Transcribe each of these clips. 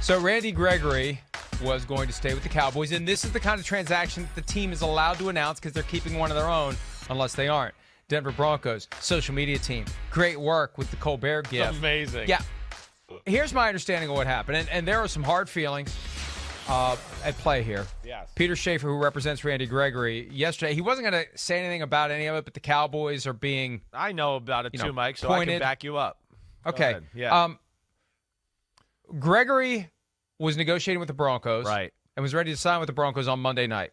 So Randy Gregory was going to stay with the Cowboys, and this is the kind of transaction that the team is allowed to announce because they're keeping one of their own unless they aren't. Denver Broncos, social media team. Great work with the Colbert gift. Amazing. Yeah. Here's my understanding of what happened, and there are some hard feelings at play here. Yes. Peter Schaefer, who represents Randy Gregory, yesterday, he wasn't going to say anything about any of it, but the Cowboys are being I know about it too, Mike, so pointed. I can back you up. Okay. Yeah. Gregory was negotiating with the Broncos. Right. And was ready to sign with the Broncos on Monday night.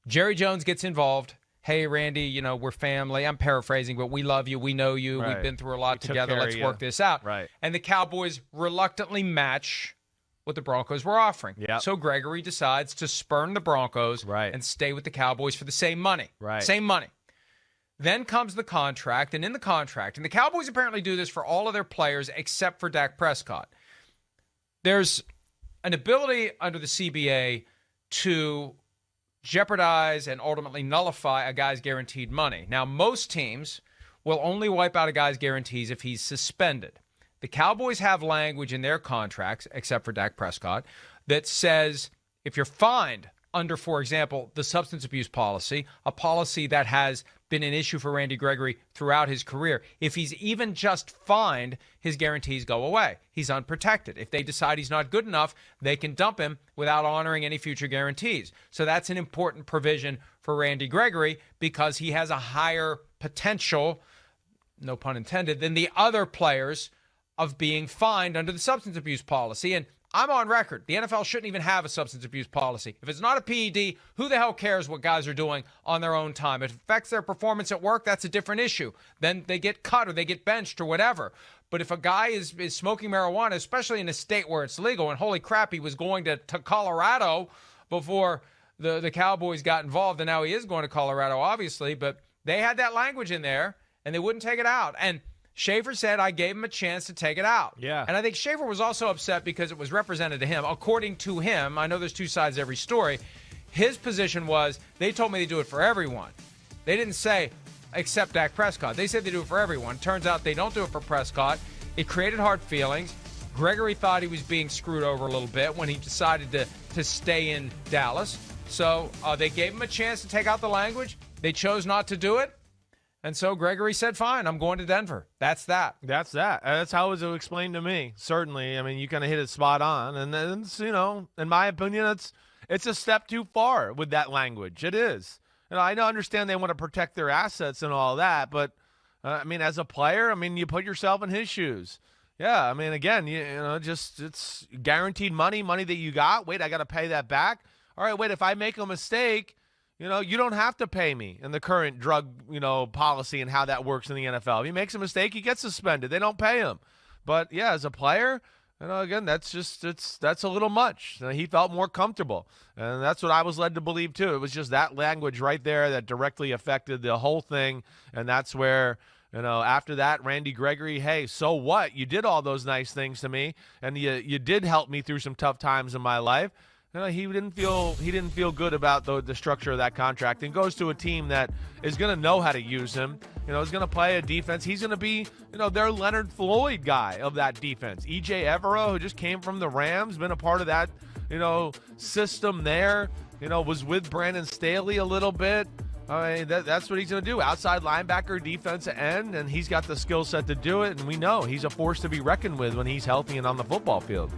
Jerry Jones gets involved. Hey, Randy, we're family. I'm paraphrasing, but we love you. We know you. Right. We've been through a lot We together. Let's work this out. Right. And the Cowboys reluctantly match what the Broncos were offering. Yep. So Gregory decides to spurn the Broncos Right. and stay with the Cowboys for the same money. Right. Same money. Then comes the contract, and in the contract, and the Cowboys apparently do this for all of their players except for Dak Prescott. There's an ability under the CBA to jeopardize and ultimately nullify a guy's guaranteed money. Now, most teams will only wipe out a guy's guarantees if he's suspended. The Cowboys have language in their contracts, except for Dak Prescott, that says if you're fined under, for example, the substance abuse policy, a policy that has been an issue for Randy Gregory throughout his career, if he's even just fined, his guarantees go away. He's unprotected. If they decide he's not good enough, they can dump him without honoring any future guarantees. So that's an important provision for Randy Gregory because he has a higher potential, no pun intended, than the other players of being fined under the substance abuse policy. And I'm on record. The NFL shouldn't even have a substance abuse policy. If it's not a PED, who the hell cares what guys are doing on their own time? If it affects their performance at work, that's a different issue. Then they get cut or they get benched or whatever. But if a guy is smoking marijuana, especially in a state where it's legal, and holy crap, he was going to Colorado before the Cowboys got involved, and now he is going to Colorado, obviously, but they had that language in there, and they wouldn't take it out. And Schaefer said, I gave him a chance to take it out. Yeah. And I think Schaefer was also upset because it was represented to him. According to him, I know there's two sides to every story, his position was, they told me they do it for everyone. They didn't say, except Dak Prescott. They said they do it for everyone. Turns out they don't do it for Prescott. It created hard feelings. Gregory thought he was being screwed over a little bit when he decided to stay in Dallas. So they gave him a chance to take out the language. They chose not to do it. And so Gregory said, fine, I'm going to Denver. That's that. That's that. That's how it was explained to me. Certainly. I mean, you kind of hit it spot on. And then, in my opinion, it's a step too far with that language. It is. I understand they want to protect their assets and all that, but, as a player, you put yourself in his shoes. Yeah, again, it's guaranteed money that you got. Wait, I got to pay that back. All right, wait, if I make a mistake, you don't have to pay me in the current drug, policy and how that works in the NFL. If he makes a mistake, he gets suspended. They don't pay him. But, yeah, as a player, again, that's a little much. He felt more comfortable. And that's what I was led to believe, too. It was just that language right there that directly affected the whole thing. And that's where, after that, Randy Gregory, hey, so what? You did all those nice things to me, and you did help me through some tough times in my life. He didn't feel good about the structure of that contract, and goes to a team that is going to know how to use him. Is going to play a defense. He's going to be, their Leonard Floyd guy of that defense. E.J. Evero, who just came from the Rams, been a part of that, system there. Was with Brandon Staley a little bit. That's what he's going to do. Outside linebacker, defensive end, and he's got the skill set to do it. And we know he's a force to be reckoned with when he's healthy and on the football field.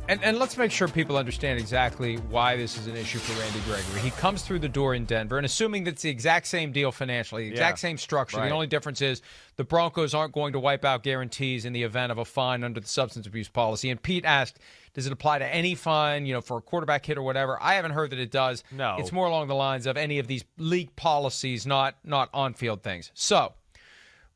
And let's make sure people understand exactly why this is an issue for Randy Gregory. He comes through the door in Denver, and assuming that's the exact same deal financially, the exact same structure, right. The only difference is the Broncos aren't going to wipe out guarantees in the event of a fine under the substance abuse policy. And Pete asked, does it apply to any fine, for a quarterback hit or whatever? I haven't heard that it does. No. It's more along the lines of any of these league policies, not on-field things. So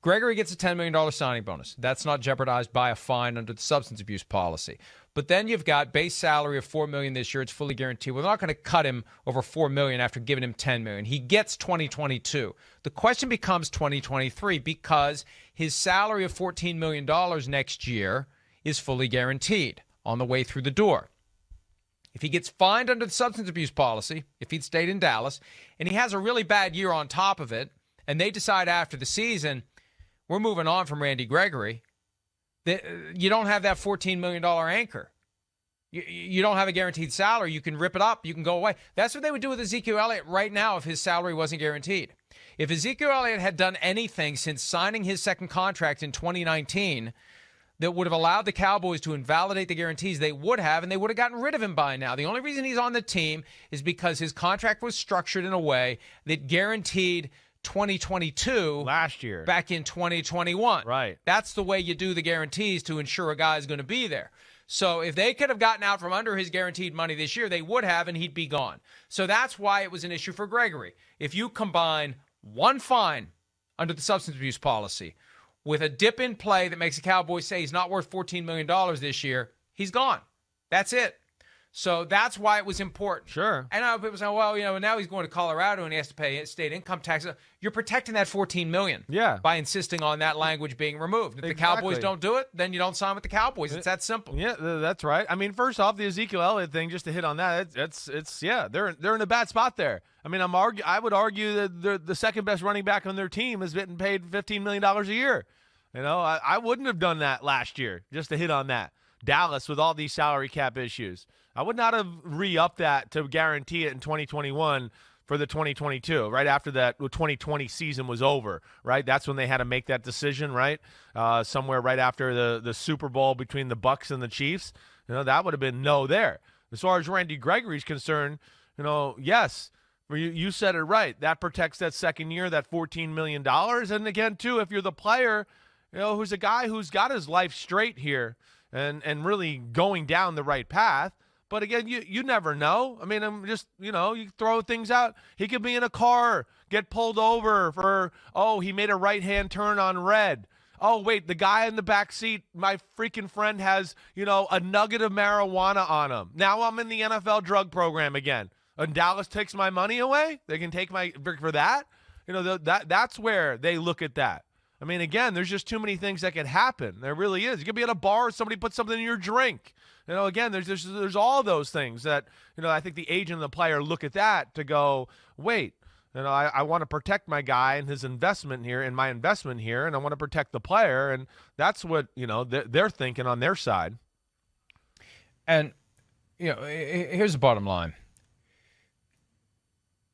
Gregory gets a $10 million signing bonus. That's not jeopardized by a fine under the substance abuse policy. But then you've got base salary of $4 million this year. It's fully guaranteed. We're not going to cut him over $4 million after giving him $10 million. He gets 2022. The question becomes 2023 because his salary of $14 million next year is fully guaranteed on the way through the door. If he gets fined under the substance abuse policy, if he'd stayed in Dallas, and he has a really bad year on top of it, and they decide after the season, we're moving on from Randy Gregory, you don't have that $14 million anchor. You don't have a guaranteed salary. You can rip it up. You can go away. That's what they would do with Ezekiel Elliott right now if his salary wasn't guaranteed. If Ezekiel Elliott had done anything since signing his second contract in 2019 that would have allowed the Cowboys to invalidate the guarantees, they would have, and they would have gotten rid of him by now. The only reason he's on the team is because his contract was structured in a way that guaranteed 2022 last year back in 2021. Right. That's the way you do the guarantees to ensure a guy is going to be there. So if they could have gotten out from under his guaranteed money this year, they would have, and he'd be gone. So that's why it was an issue for Gregory. If you combine one fine under the substance abuse policy with a dip in play that makes the Cowboys say he's not worth $14 million this year, he's gone. That's it. So that's why it was important. Sure. And I know people say, well, now he's going to Colorado and he has to pay state income tax. You're protecting that $14 million by insisting on that language being removed. If the Cowboys don't do it, then you don't sign with the Cowboys. It's that simple. Yeah, that's right. I mean, first off, the Ezekiel Elliott thing, just to hit on that, they're in a bad spot there. I mean, I would argue that the second best running back on their team is getting paid $15 million a year. I wouldn't have done that last year, just to hit on that. Dallas with all these salary cap issues. I would not have re-upped that to guarantee it in 2021 for the 2022, right after that 2020 season was over, right? That's when they had to make that decision, right? Somewhere right after the Super Bowl between the Bucs and the Chiefs. That would have been no there. As far as Randy Gregory's concerned, yes, you said it right. That protects that second year, that $14 million. And again, too, if you're the player, who's a guy who's got his life straight here and really going down the right path. But again, you never know. I mean, I'm just, you throw things out. He could be in a car, get pulled over for, he made a right-hand turn on red. Oh, wait, the guy in the back seat, my freaking friend has, a nugget of marijuana on him. Now I'm in the NFL drug program again. And Dallas takes my money away? They can take for that? That's where they look at that. I mean, again, there's just too many things that could happen. There really is. You could be at a bar, somebody puts something in your drink. Again, there's all those things that, I think the agent and the player look at that to go, wait, I want to protect my guy and his investment here and my investment here, and I want to protect the player. And that's what, they're thinking on their side. And, here's the bottom line.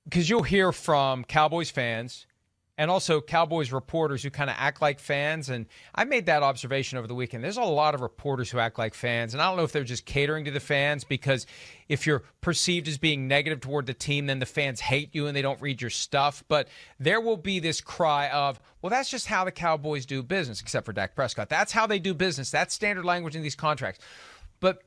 Because you'll hear from Cowboys fans and also Cowboys reporters who kind of act like fans. And I made that observation over the weekend. There's a lot of reporters who act like fans. And I don't know if they're just catering to the fans, because if you're perceived as being negative toward the team, then the fans hate you and they don't read your stuff. But there will be this cry of, well, that's just how the Cowboys do business, except for Dak Prescott. That's how they do business. That's standard language in these contracts. But,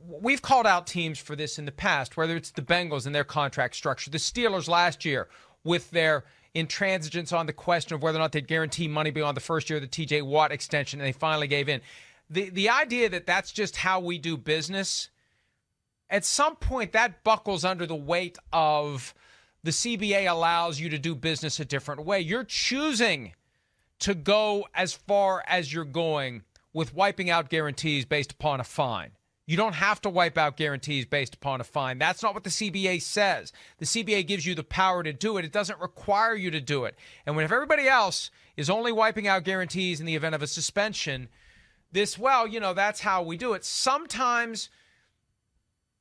we've called out teams for this in the past, whether it's the Bengals and their contract structure, the Steelers last year with their intransigence on the question of whether or not they'd guarantee money beyond the first year of the TJ Watt extension, and they finally gave in. The idea that that's just how we do business, at some point that buckles under the weight of the CBA allows you to do business a different way. You're choosing to go as far as you're going with wiping out guarantees based upon a fine. You don't have to wipe out guarantees based upon a fine. That's not what the CBA says. The CBA gives you the power to do it. It doesn't require you to do it. And if everybody else is only wiping out guarantees in the event of a suspension, that's how we do it. Sometimes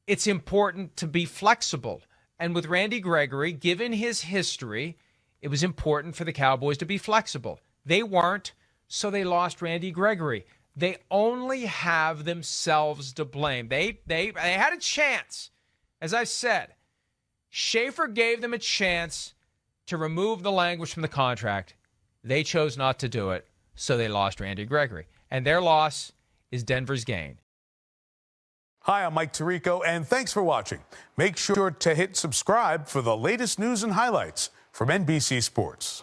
it's important to be flexible. And with Randy Gregory, given his history, it was important for the Cowboys to be flexible. They weren't, so they lost Randy Gregory. They only have themselves to blame. They had a chance. As I said, Schaefer gave them a chance to remove the language from the contract. They chose not to do it, so they lost Randy Gregory. And their loss is Denver's gain. Hi, I'm Mike Tirico, and thanks for watching. Make sure to hit subscribe for the latest news and highlights from NBC Sports.